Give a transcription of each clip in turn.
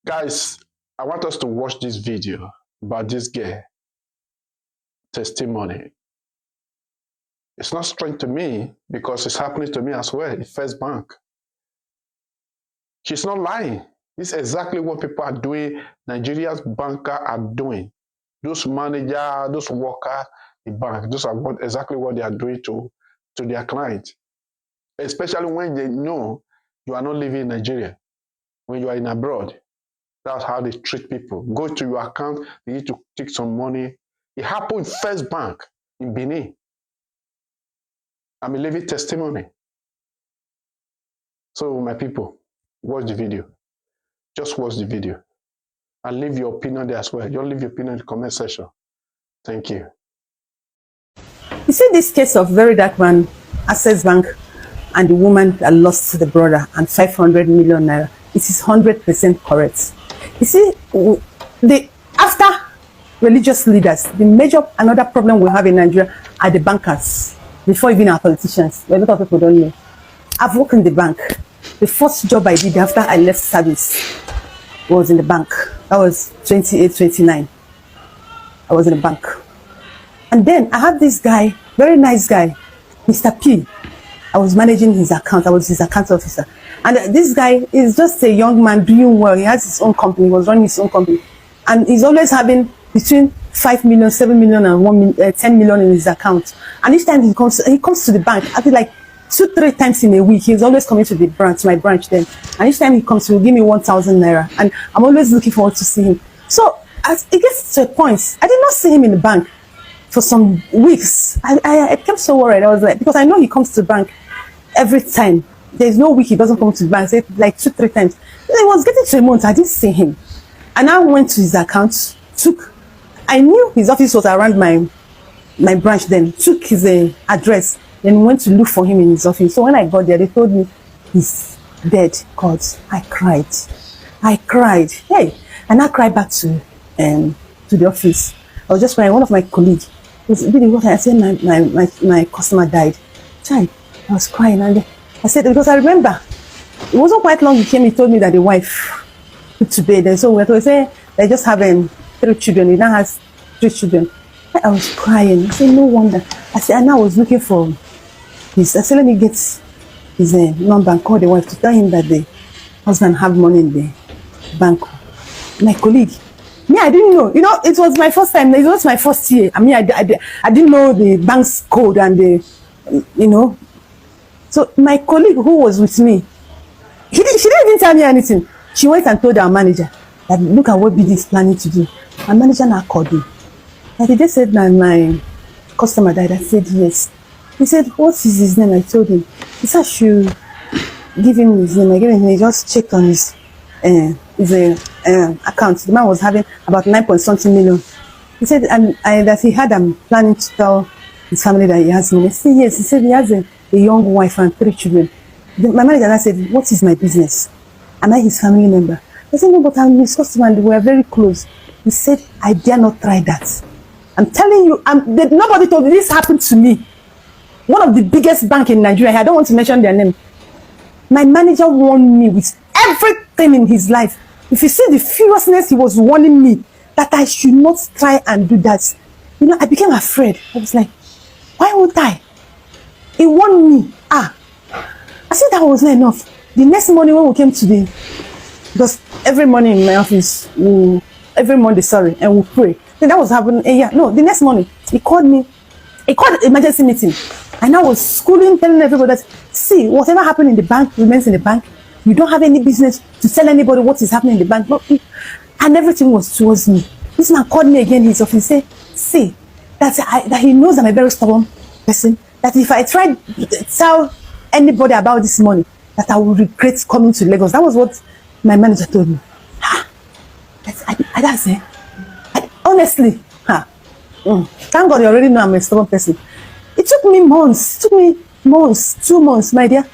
Guys, I want us to watch this video about this girl testimony. It's not strange to me because it's happening to me as well in First Bank. She's not lying. This is exactly what people are doing, Nigeria's bankers are doing. Those managers, those workers in bank, those are exactly what they are doing to their clients. Especially when they know you are not living in Nigeria, when you are in abroad. That's how they treat people. Go to your account, you need to take some money. It happened in First Bank in Benin. I'm a living testimony. So my people, watch the video. Just watch the video. And leave your opinion there as well. Just leave your opinion in the comment section. Thank you. You see this case of very dark man, Access Bank, and the woman that lost the brother and 500 million naira. It is 100% correct. You see, after religious leaders, another problem we have in Nigeria are the bankers. Before even our politicians, a lot of people don't know. I've worked in the bank. The first job I did after I left service was in the bank. That was 28, 29. I was in the bank. And then I had this guy, very nice guy, Mr. P. I was managing his account. I was his account officer. And this guy is just a young man doing well. He has his own company. He was running his own company. And he's always having between 5 million, 7 million, and 10 million in his account. And each time he comes to the bank, I feel like 2-3 times in a week. He's always coming to the branch, my branch then. And each time he comes, he'll give me 1,000 naira. And I'm always looking forward to see him. So as it gets to a point, I did not see him in the bank for some weeks. I became so worried. I was like, because I know he comes to the bank every time. There's no week he doesn't come to the bank, say like 2-3 times. It was getting to a month, I didn't see him. And I went to his account, I knew his office was around my branch then, took his address, then went to look for him in his office. So when I got there, they told me he's dead. God, I cried. Hey, and I cried back to the office. I was just crying. One of my colleagues was really what I said, my customer died. Child, I was crying, and I said, because I remember, it wasn't quite long he came, he told me that the wife put to bed. And so we say they just have 3 children. He now has 3 children. I was crying. I said, no wonder. I said, and I was looking for his. I said, let me get his number and call the wife to tell him that the husband have money in the bank. My colleague, me, I didn't know. You know, it was my first time. It was my first year. I mean, I didn't know the bank's code and the, you know. So my colleague who was with me, she didn't even tell me anything. She went and told our manager that look at what BD is planning to do. Our manager now called me. And he just said that my customer died. I said yes. He said, what is his name? I told him. He said I should give him his name. I gave him. He just checked on his account. The man was having about 9-something million. He said that he had planning to tell his family that he has money. I said yes. He said he has a young wife and 3 children. My manager said, what is my business? Am I his family member? I said, no, but I'm his customer and we are very close. He said, I dare not try that. I'm telling you, nobody told me this happened to me. One of the biggest banks in Nigeria, I don't want to mention their name. My manager warned me with everything in his life. If you see the furiousness, he was warning me that I should not try and do that. You know, I became afraid. I was like, why would I? He warned me. I said that was not enough. The next morning when we came to because every morning in my office, every Monday, and we pray. Then that was happening. The next morning, he called me. He called an emergency meeting. And I was schooling, telling everybody that, see, whatever happened in the bank remains in the bank. You don't have any business to tell anybody what is happening in the bank. And everything was towards me. This man called me again in his office and said, see, that he knows I'm a very stubborn person. That if I try to tell anybody about this money, that I will regret coming to Lagos. That was what my manager told me. That's it. Honestly, thank God you already know I'm a stubborn person. It took me months. 2 months, my dear.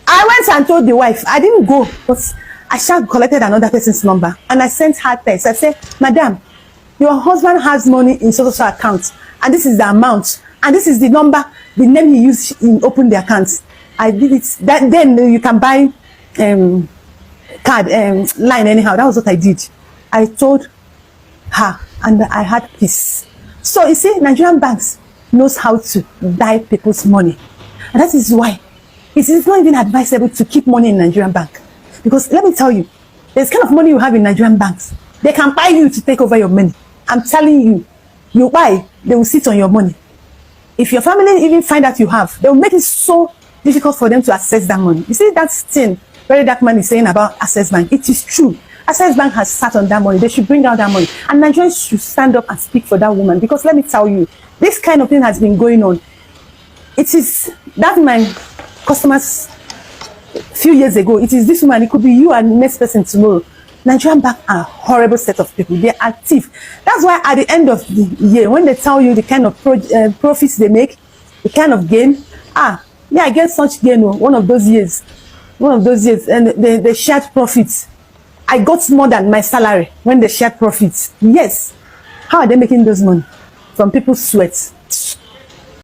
I went and told the wife. I didn't go, but I collected another person's number and I sent her text. I said, Madam, your husband has money in social account, and this is the amount, and this is the number, the name he used in open the account. I did it. Then you can buy card line anyhow. That was what I did. I told her, and I had peace. So you see, Nigerian banks knows how to buy people's money, and that is why it is not even advisable to keep money in Nigerian bank. Because let me tell you, there's kind of money you have in Nigerian banks. They can buy you to take over your money. I'm telling you, you buy, they will sit on your money. If your family even find out you have, they will make it so difficult for them to access that money. You see that thing Very Dark Man is saying about Access Bank. It is true. Access Bank has sat on that money. They should bring out that money. And Nigerians should stand up and speak for that woman. Because let me tell you, this kind of thing has been going on. It is that my customers a few years ago. It is this woman. It could be you and the next person tomorrow. Nigerian bank are a horrible set of people. They are thieves. That's why at the end of the year, when they tell you the kind of profits they make, the kind of gain, yeah, I get such gain one of those years, and the shared profits. I got more than my salary when they shared profits. Yes. How are they making those money? From people's sweat.